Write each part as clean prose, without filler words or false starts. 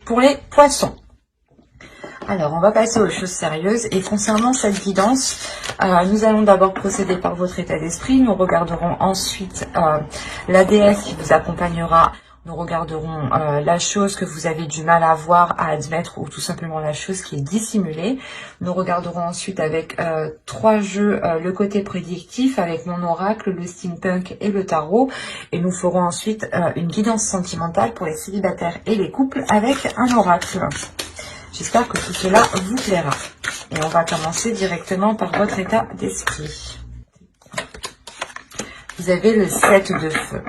pour les poissons. Alors, on va passer aux choses sérieuses. Et concernant cette guidance, nous allons d'abord procéder par votre état d'esprit. Nous regarderons ensuite la déesse qui vous accompagnera. Nous regarderons la chose que vous avez du mal à voir, à admettre, ou tout simplement la chose qui est dissimulée. Nous regarderons ensuite avec 3 jeux le côté prédictif, avec mon oracle, le steampunk et le tarot. Et nous ferons ensuite une guidance sentimentale pour les célibataires et les couples avec un oracle. J'espère que tout cela vous plaira. Et on va commencer directement par votre état d'esprit. Vous avez le 7 de feu.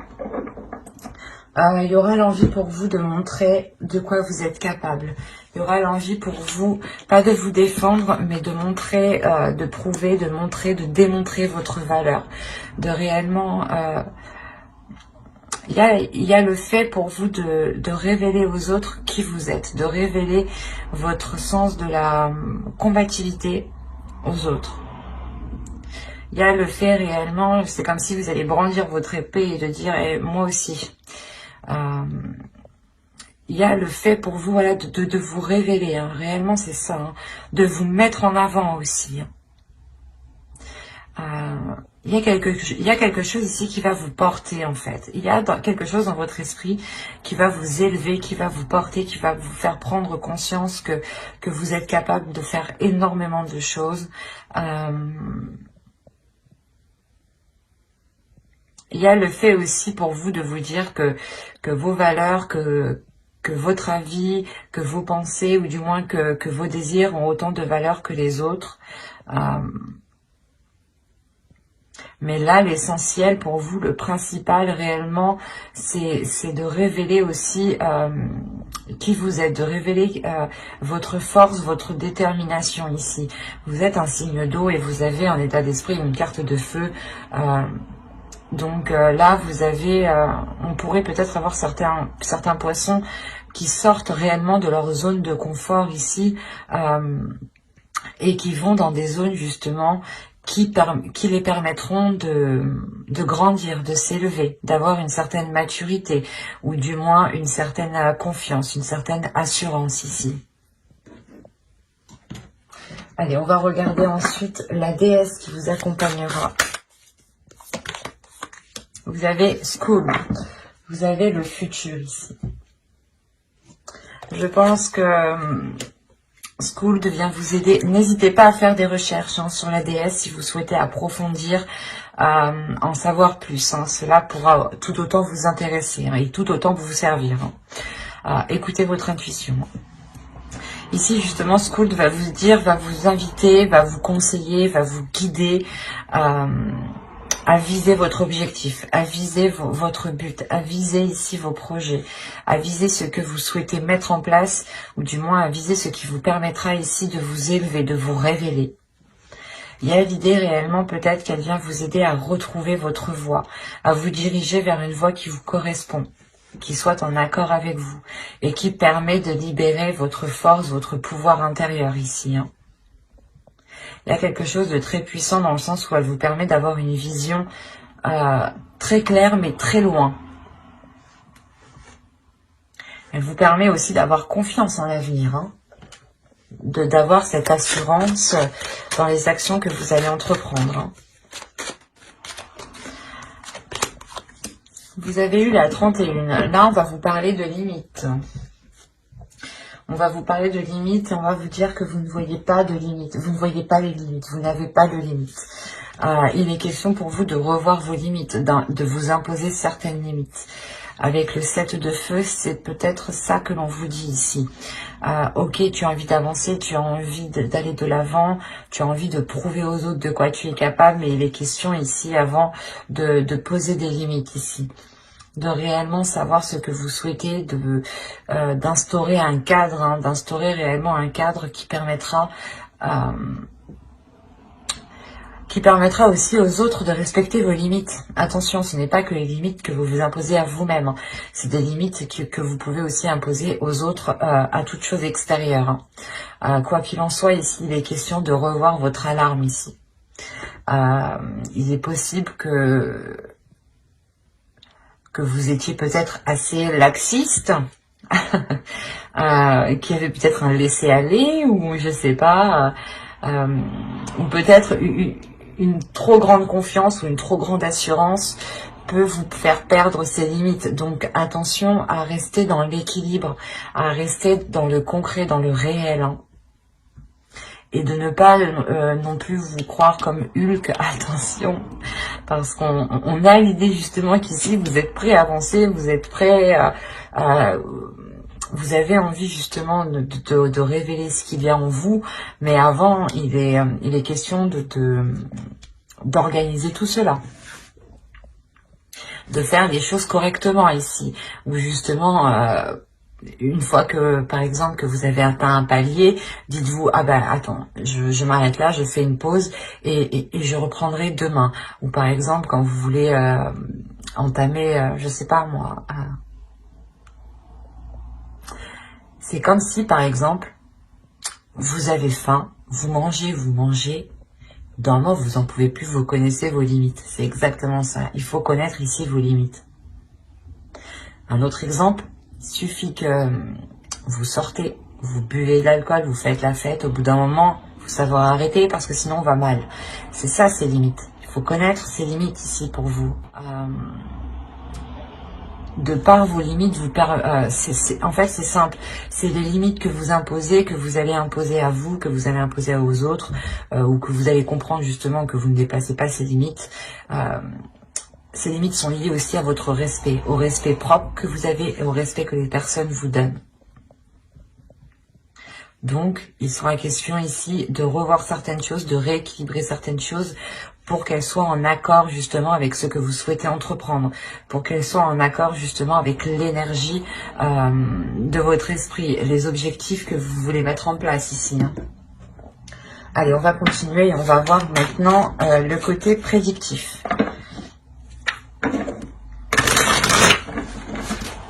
Il y aura l'envie pour vous de montrer de quoi vous êtes capable. Il y aura l'envie pour vous, pas de vous défendre, mais de montrer, de prouver, de montrer, de démontrer votre valeur. De réellement... il y a le fait pour vous de révéler aux autres qui vous êtes, de révéler votre sens de la combativité aux autres. Il y a le fait réellement, c'est comme si vous allez brandir votre épée et de dire moi aussi. Il y a le fait pour vous voilà, de vous révéler, hein. Réellement c'est ça, hein. De vous mettre en avant aussi. Il y a quelque chose ici qui va vous porter en fait. Il y a quelque chose dans votre esprit qui va vous élever, qui va vous porter, qui va vous faire prendre conscience que vous êtes capable de faire énormément de choses. Il y a le fait aussi pour vous de vous dire que vos valeurs, que votre avis, que vos pensées, ou du moins que vos désirs ont autant de valeur que les autres. Mais là, l'essentiel pour vous, le principal réellement, c'est de révéler aussi qui vous êtes, de révéler votre force, votre détermination ici. Vous êtes un signe d'eau et vous avez en état d'esprit une carte de feu. Donc là, vous avez, on pourrait peut-être avoir certains poissons qui sortent réellement de leur zone de confort ici et qui vont dans des zones justement qui les permettront de grandir, de s'élever, d'avoir une certaine maturité ou du moins une certaine confiance, une certaine assurance ici. Allez, on va regarder ensuite la déesse qui vous accompagnera. Vous avez School, vous avez le futur ici. Je pense que School vient vous aider. N'hésitez pas à faire des recherches sur la déesse si vous souhaitez approfondir, en savoir plus. Cela pourra tout autant vous intéresser et tout autant vous servir. Écoutez votre intuition. Ici, justement, School va vous dire, va vous inviter, va vous conseiller, va vous guider à viser votre objectif, à viser votre but, à viser ici vos projets, à viser ce que vous souhaitez mettre en place, ou du moins à viser ce qui vous permettra ici de vous élever, de vous révéler. Il y a l'idée réellement peut-être qu'elle vient vous aider à retrouver votre voie, à vous diriger vers une voie qui vous correspond, qui soit en accord avec vous, et qui permet de libérer votre force, votre pouvoir intérieur ici. Il y a quelque chose de très puissant dans le sens où elle vous permet d'avoir une vision très claire mais très loin. Elle vous permet aussi d'avoir confiance en l'avenir, d'avoir cette assurance dans les actions que vous allez entreprendre. Vous avez eu la 31. Là, on va vous parler de limites. On va vous parler de limites et on va vous dire que vous ne voyez pas de limites. Vous ne voyez pas les limites. Vous n'avez pas de limites. Il est question pour vous de revoir vos limites, de vous imposer certaines limites. Avec le 7 de feu, c'est peut-être ça que l'on vous dit ici. Ok, tu as envie d'avancer, tu as envie d'aller de l'avant, tu as envie de prouver aux autres de quoi tu es capable, mais il est question ici avant de poser des limites ici. De réellement savoir ce que vous souhaitez, d'instaurer un cadre, d'instaurer réellement un cadre qui permettra aussi aux autres de respecter vos limites. Attention, ce n'est pas que les limites que vous vous imposez à vous-même, c'est des limites que vous pouvez aussi imposer aux autres à toute chose extérieure. Quoi qu'il en soit, ici, il est question de revoir votre alarme ici. Il est possible que vous étiez peut-être assez laxiste qui avait peut-être un laisser-aller, ou je sais pas, ou peut-être une trop grande confiance ou une trop grande assurance peut vous faire perdre ses limites. Donc attention à rester dans l'équilibre, à rester dans le concret, dans le réel, hein. Et de ne pas non plus vous croire comme Hulk, attention, parce qu'on a l'idée justement qu'ici vous êtes prêt à avancer, vous êtes prêt vous avez envie justement de révéler ce qu'il y a en vous, mais avant il est question d'organiser tout cela, de faire les choses correctement ici, où justement une fois que, par exemple, que vous avez atteint un palier, dites-vous, ah ben attends, je m'arrête là, je fais une pause et je reprendrai demain. Ou par exemple, quand vous voulez entamer, je sais pas moi, c'est comme si, par exemple, vous avez faim, vous mangez, d'un moment vous en pouvez plus, vous connaissez vos limites. C'est exactement ça. Il faut connaître ici vos limites. Un autre exemple, il suffit que vous sortez, vous buvez de l'alcool, vous faites la fête, au bout d'un moment, il faut savoir arrêter parce que sinon on va mal. C'est ça, ces limites. Il faut connaître ces limites ici pour vous. De par vos limites, en fait c'est simple, c'est les limites que vous imposez, que vous allez imposer à vous, que vous allez imposer aux autres, ou que vous allez comprendre justement que vous ne dépassez pas ces limites. Ces limites sont liées aussi à votre respect, au respect propre que vous avez et au respect que les personnes vous donnent. Donc, il sera question ici de revoir certaines choses, de rééquilibrer certaines choses pour qu'elles soient en accord justement avec ce que vous souhaitez entreprendre, pour qu'elles soient en accord justement avec l'énergie de votre esprit, les objectifs que vous voulez mettre en place ici, hein. Allez, on va continuer et on va voir maintenant le côté prédictif.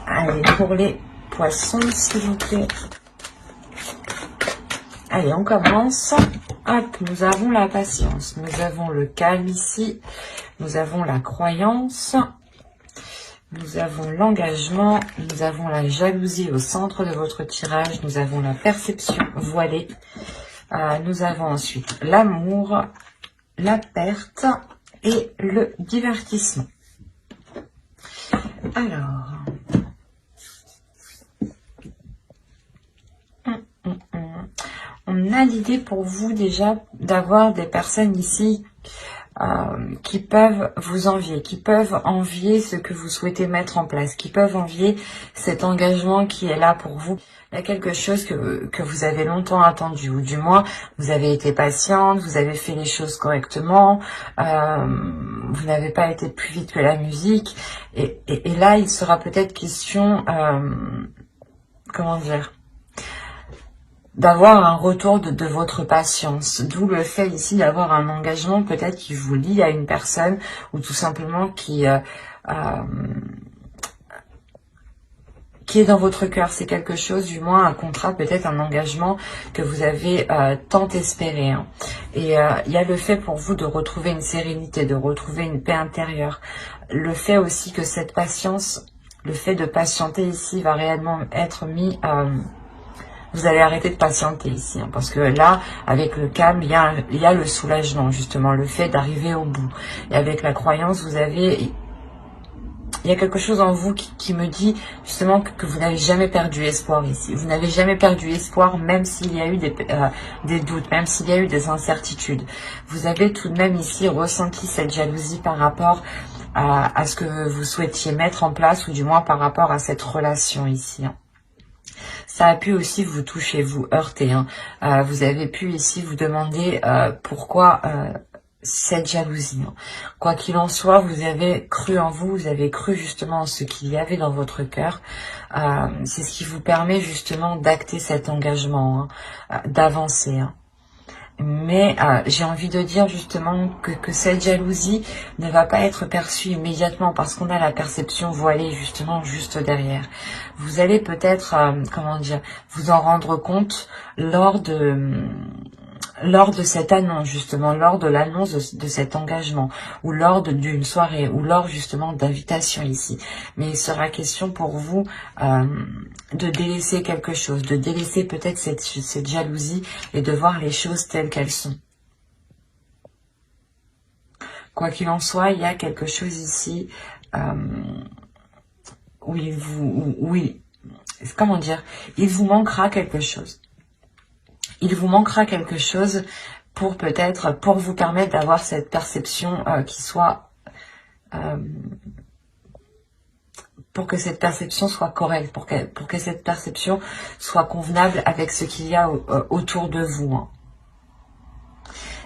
Allez, pour les poissons, s'il vous plaît. Allez, on commence. Hop, nous avons la patience, nous avons le calme ici, nous avons la croyance, nous avons l'engagement, nous avons la jalousie au centre de votre tirage, nous avons la perception voilée, nous avons ensuite l'amour, la perte et le divertissement. Alors... on a l'idée pour vous déjà d'avoir des personnes ici qui peuvent vous envier, qui peuvent envier ce que vous souhaitez mettre en place, qui peuvent envier cet engagement qui est là pour vous. Il y a quelque chose que vous avez longtemps attendu, ou du moins vous avez été patiente, vous avez fait les choses correctement, vous n'avez pas été plus vite que la musique, et là il sera peut-être question, comment dire, d'avoir un retour de votre patience, d'où le fait ici d'avoir un engagement peut-être qui vous lie à une personne ou tout simplement qui est dans votre cœur. C'est quelque chose, du moins un contrat, peut-être un engagement que vous avez tant espéré, hein. Et il y a le fait pour vous de retrouver une sérénité, de retrouver une paix intérieure. Le fait aussi que cette patience, le fait de patienter ici va réellement être mis... vous allez arrêter de patienter ici, hein, parce que là, avec le calme, il y a le soulagement, justement, le fait d'arriver au bout. Et avec la croyance, il y a quelque chose en vous qui me dit, justement, que vous n'avez jamais perdu espoir ici. Vous n'avez jamais perdu espoir, même s'il y a eu des doutes, même s'il y a eu des incertitudes. Vous avez tout de même ici ressenti cette jalousie par rapport à ce que vous souhaitiez mettre en place, ou du moins par rapport à cette relation ici, hein. Ça a pu aussi vous toucher, vous heurter, hein. Vous avez pu ici vous demander pourquoi cette jalousie, hein. Quoi qu'il en soit, vous avez cru en vous, vous avez cru justement en ce qu'il y avait dans votre cœur. C'est ce qui vous permet justement d'acter cet engagement, hein, d'avancer, hein. Mais j'ai envie de dire justement que cette jalousie ne va pas être perçue immédiatement parce qu'on a la perception voilée justement juste derrière. Vous allez peut-être, comment dire, vous en rendre compte lors de lors de cette annonce, justement, lors de l'annonce de cet engagement, ou lors d'une soirée, ou lors justement d'invitation ici. Mais il sera question pour vous de délaisser quelque chose, de délaisser peut-être cette jalousie et de voir les choses telles qu'elles sont. Quoi qu'il en soit, il y a quelque chose ici où comment dire, il vous manquera quelque chose. Il vous manquera quelque chose pour peut-être, pour vous permettre d'avoir cette perception qui soit, pour que cette perception soit correcte, pour que cette perception soit convenable avec ce qu'il y a autour de vous. Hein.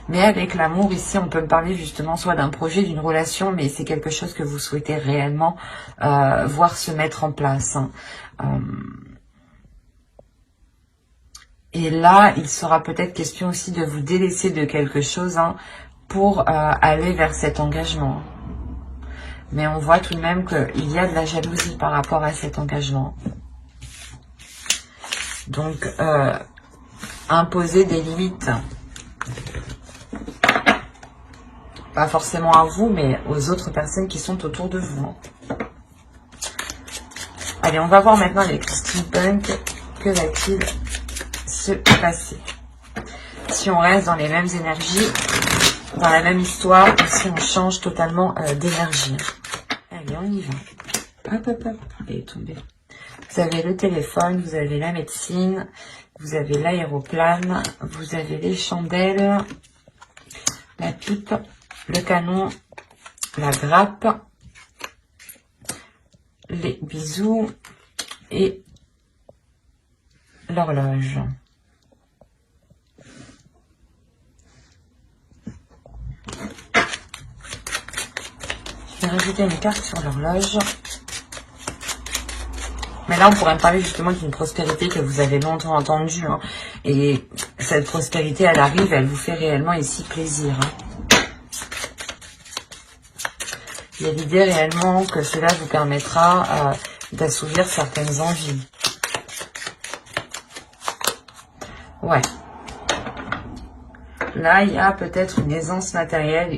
Mais avec l'amour, ici, on peut me parler justement soit d'un projet, d'une relation, mais c'est quelque chose que vous souhaitez réellement voir se mettre en place. Hein. Et là, il sera peut-être question aussi de vous délaisser de quelque chose hein, pour aller vers cet engagement. Mais on voit tout de même qu'il y a de la jalousie par rapport à cet engagement. Donc, imposer des limites. Pas forcément à vous, mais aux autres personnes qui sont autour de vous. Hein. Allez, on va voir maintenant avec Steampunk. Que va-t-il se passer si on reste dans les mêmes énergies, dans la même histoire, ou si on change totalement d'énergie. Allez, on y va. Hop, hop, hop. Elle est tombée. Vous avez le téléphone, vous avez la médecine, vous avez l'aéroplane, vous avez les chandelles, la pipe, le canon, la grappe, les bisous et l'horloge. Je vais rajouter une carte sur l'horloge. Mais là, on pourrait me parler justement d'une prospérité que vous avez longtemps entendue. Hein. Et cette prospérité, elle arrive, elle vous fait réellement ici plaisir. Hein. Il y a l'idée réellement que cela vous permettra d'assouvir certaines envies. Ouais. Là, il y a peut-être une aisance matérielle,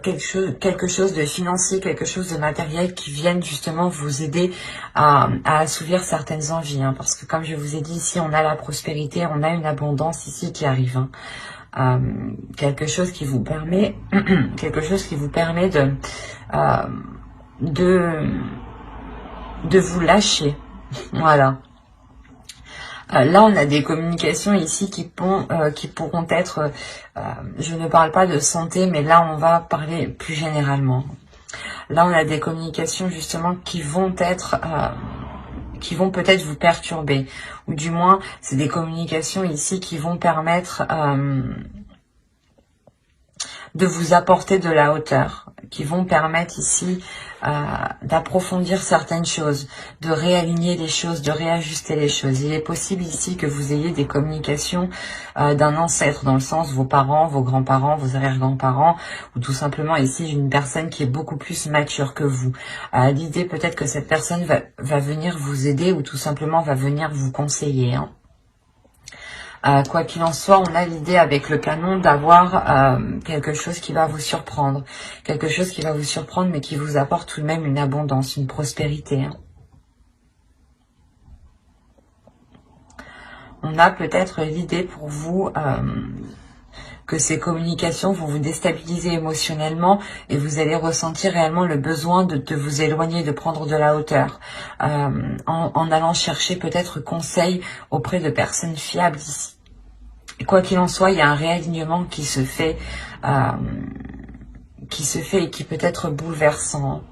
quelque chose de financier, quelque chose de matériel qui vienne justement vous aider à assouvir certaines envies. Hein, parce que comme je vous ai dit ici, on a la prospérité, on a une abondance ici qui arrive. Hein. Quelque chose qui vous permet, de vous lâcher. Voilà. Là, on a des communications ici qui pourront être, je ne parle pas de santé, mais là, on va parler plus généralement. Là, on a des communications justement qui vont peut-être vous perturber. Ou du moins, c'est des communications ici qui vont permettre de vous apporter de la hauteur, qui vont permettre ici d'approfondir certaines choses, de réaligner les choses, de réajuster les choses. Il est possible ici que vous ayez des communications d'un ancêtre, dans le sens vos parents, vos grands-parents, vos arrière-grands-parents, ou tout simplement ici une personne qui est beaucoup plus mature que vous. L'idée peut-être que cette personne va venir vous aider ou tout simplement va venir vous conseiller. Hein. Quoi qu'il en soit, on a l'idée avec le canon d'avoir quelque chose qui va vous surprendre. Quelque chose qui va vous surprendre, mais qui vous apporte tout de même une abondance, une prospérité. Hein. On a peut-être l'idée pour vous que ces communications vont vous déstabiliser émotionnellement et vous allez ressentir réellement le besoin de vous éloigner, de prendre de la hauteur. En allant chercher peut-être conseil auprès de personnes fiables ici. Quoi qu'il en soit, il y a un réalignement qui se fait et qui peut être bouleversant.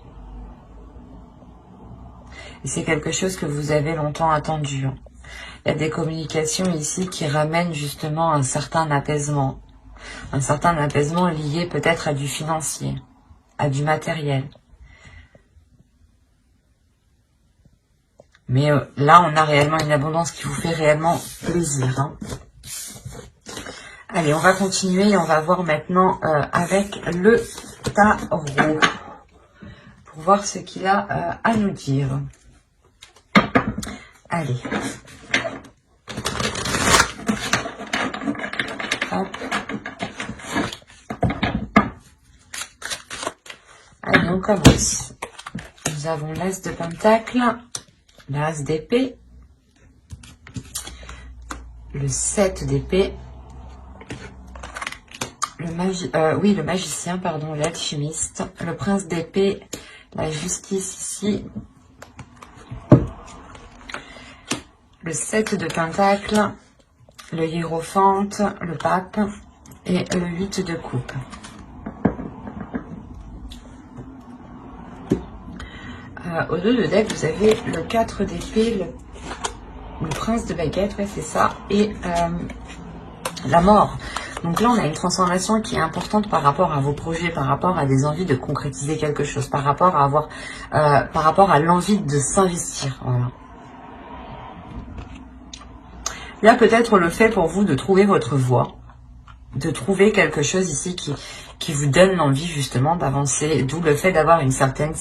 Et c'est quelque chose que vous avez longtemps attendu. Il y a des communications ici qui ramènent justement un certain apaisement. Un certain apaisement lié peut-être à du financier, à du matériel. Mais là, on a réellement une abondance qui vous fait réellement plaisir. Hein. Allez, on va continuer et on va voir maintenant avec le tarot. Pour voir ce qu'il a à nous dire. Allez. commence. Nous avons l'As de Pentacle, l'As d'épée, le 7 d'épée, le magicien, pardon, l'alchimiste, le prince d'épée, la justice ici, le 7 de Pentacle, le hiérophante, le pape et le 8 de coupe. Au dos de deck, vous avez le 4 d'épée, le prince de baguette, ouais, c'est ça, et la mort. Donc là, on a une transformation qui est importante par rapport à vos projets, par rapport à des envies de concrétiser quelque chose, par rapport à par rapport à l'envie de s'investir. Voilà. Il y a peut-être le fait pour vous de trouver votre voie, de trouver quelque chose ici qui vous donne l'envie justement d'avancer, d'où le fait d'avoir une certaine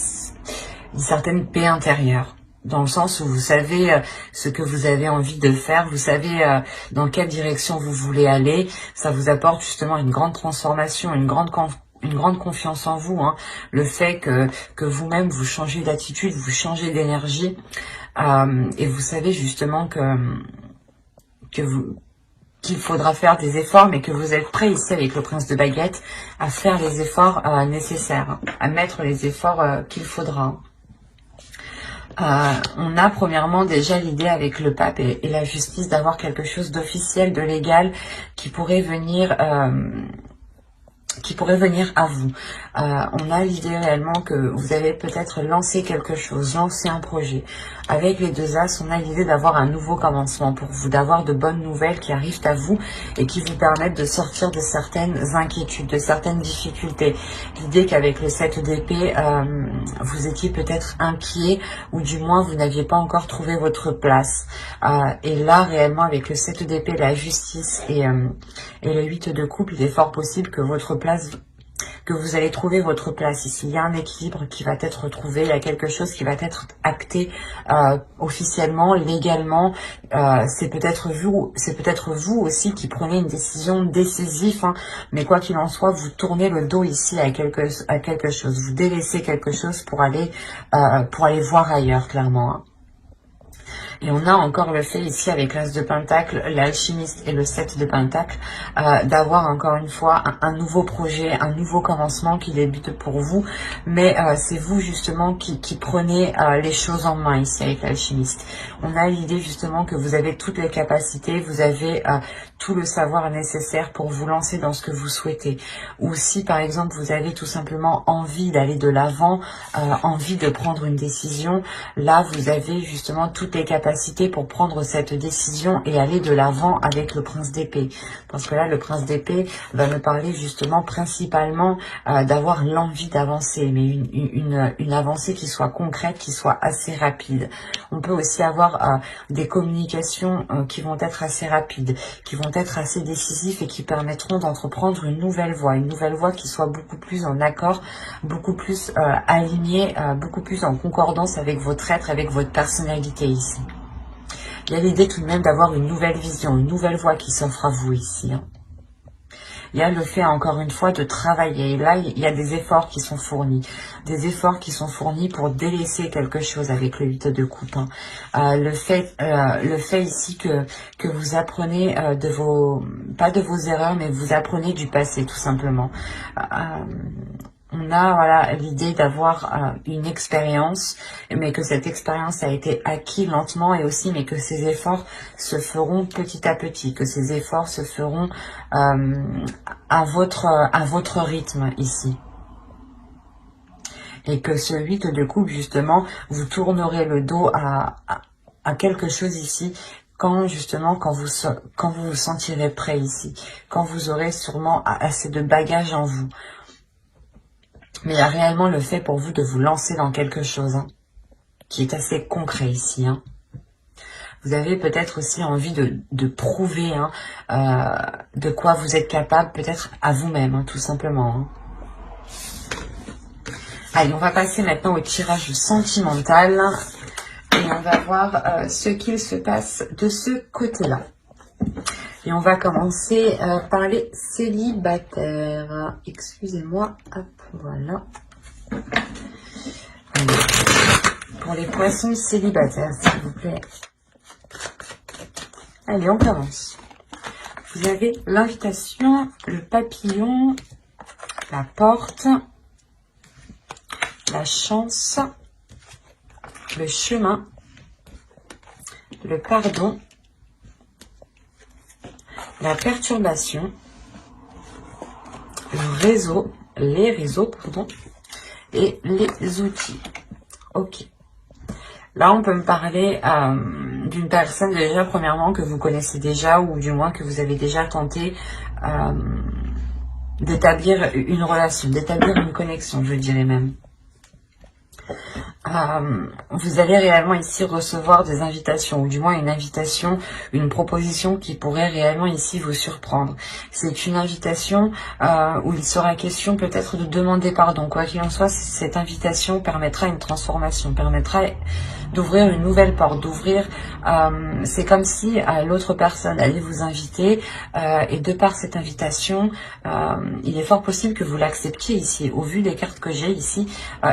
paix intérieure. Dans le sens où vous savez ce que vous avez envie de faire, vous savez dans quelle direction vous voulez aller. Ça vous apporte justement une grande transformation, une grande confiance en vous. Hein. Le fait que vous-même vous changez d'attitude, vous changez d'énergie. Et vous savez justement qu'il faudra faire des efforts, mais que vous êtes prêt ici avec le prince de baguette à faire les efforts nécessaires, hein, à mettre les efforts qu'il faudra. On a premièrement déjà l'idée avec le pape et la justice d'avoir quelque chose d'officiel, de légal qui pourrait venir à vous. On a l'idée réellement que vous avez peut-être lancé quelque chose, lancé un projet. Avec les deux As, on a l'idée d'avoir un nouveau commencement pour vous, d'avoir de bonnes nouvelles qui arrivent à vous et qui vous permettent de sortir de certaines inquiétudes, de certaines difficultés. L'idée qu'avec le 7 d'épée, vous étiez peut-être inquiet ou du moins vous n'aviez pas encore trouvé votre place. Et là, réellement, avec le 7 d'épée, la justice et le 8 de coupe, il est fort possible que vous allez trouver votre place ici. Il y a un équilibre qui va être trouvé, il y a quelque chose qui va être acté officiellement, légalement. C'est peut-être vous aussi qui prenez une décision décisive, hein, mais quoi qu'il en soit, vous tournez le dos ici à quelque chose. Vous délaissez quelque chose pour aller voir ailleurs, clairement. Hein. Et on a encore le fait ici avec l'As de Pentacle, l'alchimiste et le 7 de Pentacle, d'avoir encore une fois un nouveau projet, un nouveau commencement qui débute pour vous. Mais c'est vous justement qui prenez les choses en main ici avec l'alchimiste. On a l'idée justement que vous avez toutes les capacités, vous avez tout le savoir nécessaire pour vous lancer dans ce que vous souhaitez. Ou si par exemple vous avez tout simplement envie d'aller de l'avant, envie de prendre une décision, là vous avez justement toutes les capacités pour prendre cette décision et aller de l'avant avec le prince d'épée. Parce que là, le prince d'épée va me parler justement principalement d'avoir l'envie d'avancer, mais une avancée qui soit concrète, qui soit assez rapide. On peut aussi avoir des communications qui vont être assez rapides, qui vont être assez décisives et qui permettront d'entreprendre une nouvelle voie qui soit beaucoup plus en accord, beaucoup plus alignée, beaucoup plus en concordance avec votre être, avec votre personnalité ici. Il y a l'idée tout de même d'avoir une nouvelle vision, une nouvelle voie qui s'offre à vous ici. Hein. Il y a le fait, encore une fois, de travailler. Et là, il y a des efforts qui sont fournis. Des efforts qui sont fournis pour délaisser quelque chose avec le 8 de coupe. Hein. Le fait ici que vous apprenez pas de vos erreurs, mais vous apprenez du passé, tout simplement. On a voilà l'idée d'avoir une expérience, mais que cette expérience a été acquise lentement et aussi, mais que ces efforts se feront petit à petit, que ces efforts se feront à votre rythme ici. Et que ce 8 de coupe, justement, vous tournerez le dos à quelque chose ici, quand vous vous sentirez prêt ici, quand vous aurez sûrement assez de bagages en vous. Mais il y a réellement le fait pour vous de vous lancer dans quelque chose, hein, qui est assez concret ici. Hein. Vous avez peut-être aussi envie de prouver de quoi vous êtes capable, peut-être à vous-même, hein, tout simplement. Hein. Allez, on va passer maintenant au tirage sentimental. Et on va voir ce qu'il se passe de ce côté-là. Et on va commencer par les célibataires. Excusez-moi. Hop, voilà. Pour les poissons célibataires, s'il vous plaît. Allez, on commence. Vous avez l'invitation, le papillon, la porte, la chance, le chemin, le pardon, la perturbation, le réseau, les réseaux, pardon, et les outils. Ok. Là, on peut me parler d'une personne déjà, premièrement, que vous connaissez déjà, ou du moins que vous avez déjà tenté d'établir une relation, d'établir une connexion, je dirais même. Vous allez réellement ici recevoir des invitations, ou du moins une invitation, une proposition qui pourrait réellement ici vous surprendre. C'est une invitation où il sera question peut-être de demander pardon. Quoi qu'il en soit, cette invitation permettra une transformation, permettra d'ouvrir une nouvelle porte, d'ouvrir, c'est comme si l'autre personne allait vous inviter et de par cette invitation, il est fort possible que vous l'acceptiez ici. Au vu des cartes que j'ai ici,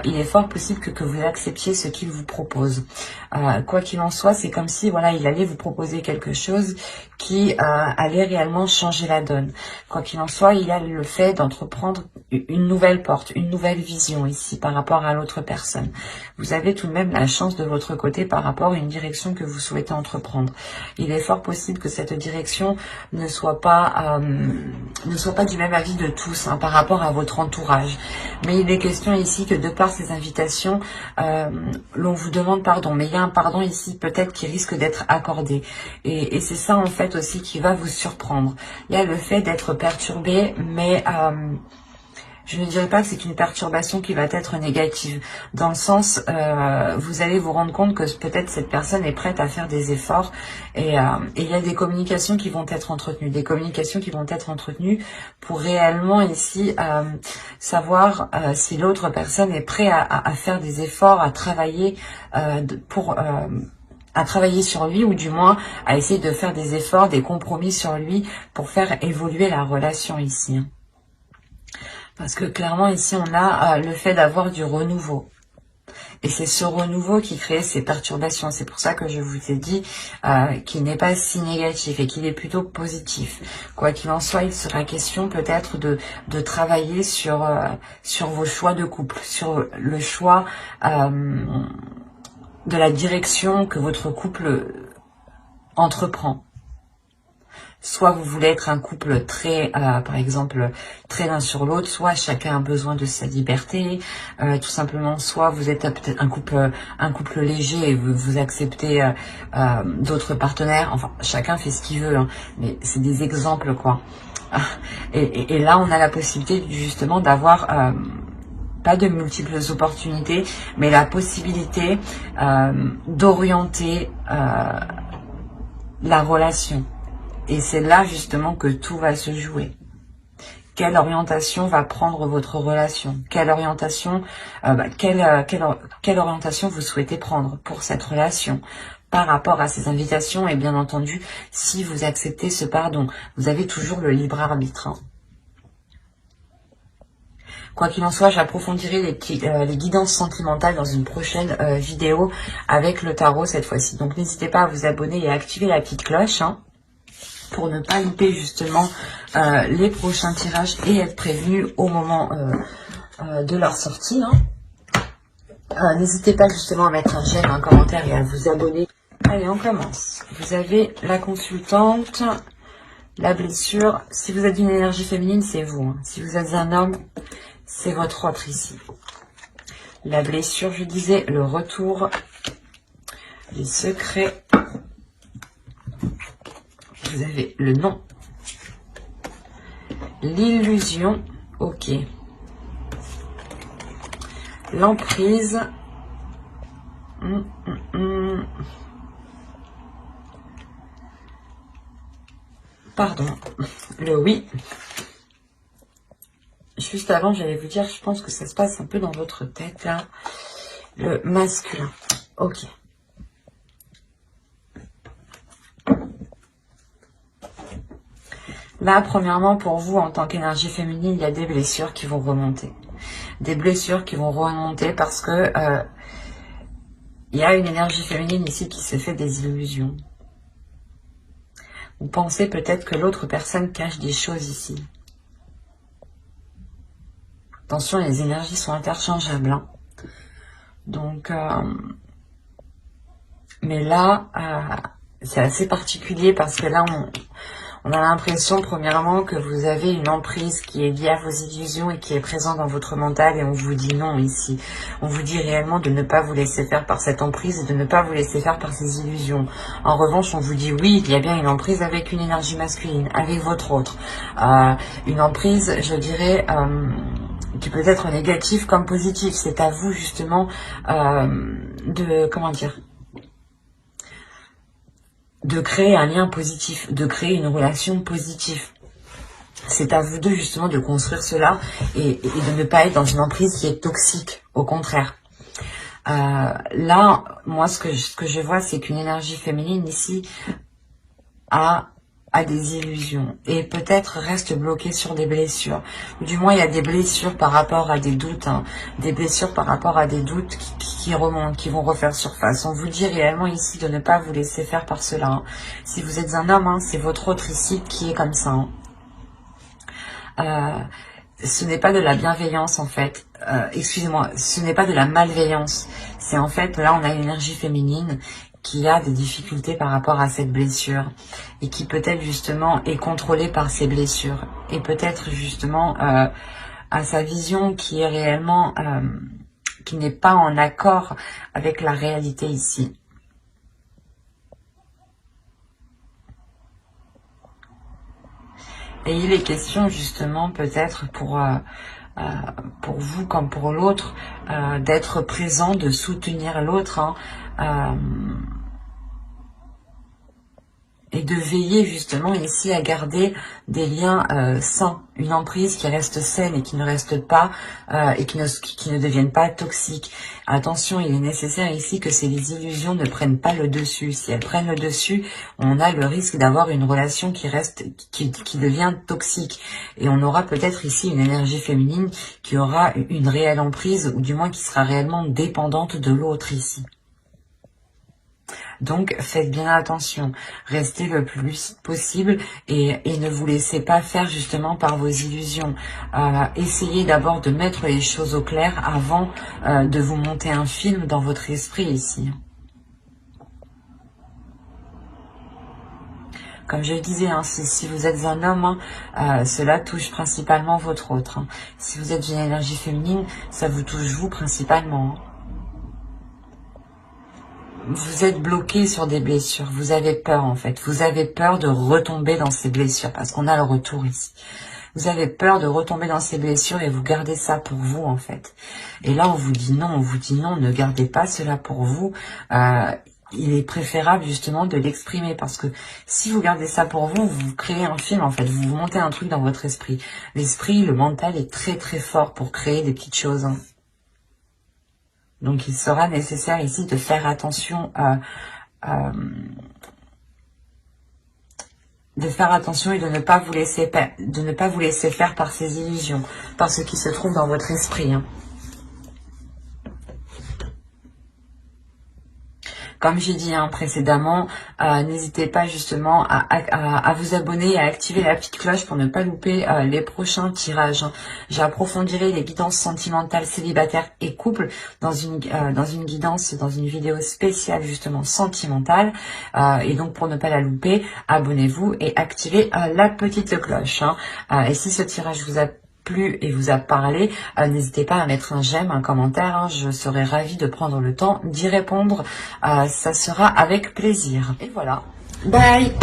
il est fort possible que vous acceptiez ce qu'il vous propose. Quoi qu'il en soit, c'est comme si voilà, il allait vous proposer quelque chose qui allait réellement changer la donne. Quoi qu'il en soit, il y a le fait d'entreprendre une nouvelle porte, une nouvelle vision ici par rapport à l'autre personne. Vous avez tout de même la chance de votre côté par rapport à une direction que vous souhaitez entreprendre. Il est fort possible que cette direction ne soit pas du même avis de tous par rapport à votre entourage. Mais il est question ici que de par ces invitations, l'on vous demande pardon. Mais il y a un pardon ici peut-être qui risque d'être accordé. Et c'est ça en fait aussi qui va vous surprendre. Il y a le fait d'être perturbé, mais je ne dirais pas que c'est une perturbation qui va être négative. Dans le sens, vous allez vous rendre compte que peut-être cette personne est prête à faire des efforts. Et il y a des communications qui vont être entretenues. Des communications qui vont être entretenues pour réellement ici savoir si l'autre personne est prête à faire des efforts, à travailler à travailler sur lui, ou du moins à essayer de faire des efforts, des compromis sur lui pour faire évoluer la relation ici. Parce que clairement ici on a le fait d'avoir du renouveau. Et c'est ce renouveau qui crée ces perturbations. C'est pour ça que je vous ai dit qu'il n'est pas si négatif et qu'il est plutôt positif. Quoi qu'il en soit, il sera question peut-être de travailler sur vos choix de couple, sur le choix de la direction que votre couple entreprend. Soit vous voulez être un couple très, par exemple, très l'un sur l'autre, soit chacun a besoin de sa liberté, tout simplement, soit vous êtes peut-être un couple léger et vous acceptez d'autres partenaires, enfin, chacun fait ce qu'il veut, mais c'est des exemples, quoi. Et là, on a la possibilité, justement, d'avoir pas de multiples opportunités, mais la possibilité d'orienter la relation. Et c'est là justement que tout va se jouer. Quelle orientation va prendre votre relation? Quelle orientation, quelle orientation vous souhaitez prendre pour cette relation par rapport à ces invitations? Et bien entendu, si vous acceptez ce pardon, vous avez toujours le libre arbitre. Quoi qu'il en soit, j'approfondirai les guidances sentimentales dans une prochaine vidéo avec le tarot cette fois-ci. Donc n'hésitez pas à vous abonner et à activer la petite cloche pour ne pas louper justement les prochains tirages et être prévenu au moment de leur sortie. N'hésitez pas justement à mettre un j'aime, un commentaire et à vous abonner. Allez, on commence. Vous avez la consultante, la blessure. Si vous êtes d'une énergie féminine, c'est vous. Si vous êtes un homme, c'est votre autre ici. La blessure, je disais, le retour, les secrets. Vous avez le nom, l'illusion, ok, l'emprise, pardon, le oui. Juste avant, j'allais vous dire, je pense que ça se passe un peu dans votre tête, là, le masculin, ok. Là, premièrement, pour vous, en tant qu'énergie féminine, il y a des blessures qui vont remonter. des blessures qui vont remonter parce que il y a une énergie féminine ici qui se fait des illusions. Vous pensez peut-être que l'autre personne cache des choses ici. Attention, les énergies sont interchangeables. Hein. Donc, mais là, c'est assez particulier parce que là, on a l'impression, premièrement, que vous avez une emprise qui est liée à vos illusions et qui est présente dans votre mental, et on vous dit non ici. On vous dit réellement de ne pas vous laisser faire par cette emprise et de ne pas vous laisser faire par ces illusions. En revanche, on vous dit oui, il y a bien une emprise avec une énergie masculine, avec votre autre. Une emprise, je dirais, qui peut être négative comme positive. C'est à vous, justement, comment dire, de créer un lien positif, de créer une relation positive. C'est à vous deux justement de construire cela et de ne pas être dans une emprise qui est toxique, au contraire. Là, moi ce que je vois, c'est qu'une énergie féminine ici a des illusions et peut-être reste bloquée sur des blessures. Ou du moins, il y a des blessures par rapport à des doutes, hein, des blessures par rapport à des doutes qui remontent, qui vont refaire surface. On vous dit réellement ici de ne pas vous laisser faire par cela. Hein. Si vous êtes un homme, hein, c'est votre autre ici qui est comme ça. Hein. Ce n'est pas de la bienveillance en fait. Excusez-moi, ce n'est pas de la malveillance. C'est en fait, là on a une énergie féminine qui a des difficultés par rapport à cette blessure et qui peut-être justement est contrôlée par ces blessures et peut-être justement à sa vision qui est réellement qui n'est pas en accord avec la réalité ici. Et il est question justement peut-être pour vous comme pour l'autre d'être présent, de soutenir l'autre, hein, et de veiller justement ici à garder des liens sains, une emprise qui reste saine et qui ne reste pas et qui ne deviennent pas toxiques. Attention, il est nécessaire ici que ces illusions ne prennent pas le dessus. Si elles prennent le dessus, on a le risque d'avoir une relation qui devient toxique. Et on aura peut-être ici une énergie féminine qui aura une réelle emprise ou du moins qui sera réellement dépendante de l'autre ici. Donc, faites bien attention, restez le plus possible et ne vous laissez pas faire justement par vos illusions. Essayez d'abord de mettre les choses au clair avant de vous monter un film dans votre esprit ici. Comme je le disais, hein, si vous êtes un homme, cela touche principalement votre autre. Hein. Si vous êtes une énergie féminine, ça vous touche vous principalement. Hein. Vous êtes bloqué sur des blessures, vous avez peur en fait, vous avez peur de retomber dans ces blessures, parce qu'on a le retour ici. Vous avez peur de retomber dans ces blessures et vous gardez ça pour vous en fait. Et là on vous dit non, ne gardez pas cela pour vous. Il est préférable justement de l'exprimer, parce que si vous gardez ça pour vous, vous créez un film en fait, vous montez un truc dans votre esprit. L'esprit, le mental est très très fort pour créer des petites choses. Hein. Donc, il sera nécessaire ici de faire attention et de ne pas vous laisser faire par ces illusions, par ce qui se trouve dans votre esprit. Hein. Comme j'ai dit précédemment, n'hésitez pas justement à vous abonner et à activer la petite cloche pour ne pas louper les prochains tirages. Hein. J'approfondirai les guidances sentimentales, célibataires et couples dans une guidance, dans une vidéo spéciale justement sentimentale. Et donc pour ne pas la louper, abonnez-vous et activez la petite cloche. Hein. Et si ce tirage vous a plu et vous a parlé, n'hésitez pas à mettre un j'aime, un commentaire, hein, je serai ravie de prendre le temps d'y répondre, ça sera avec plaisir. Et voilà, bye.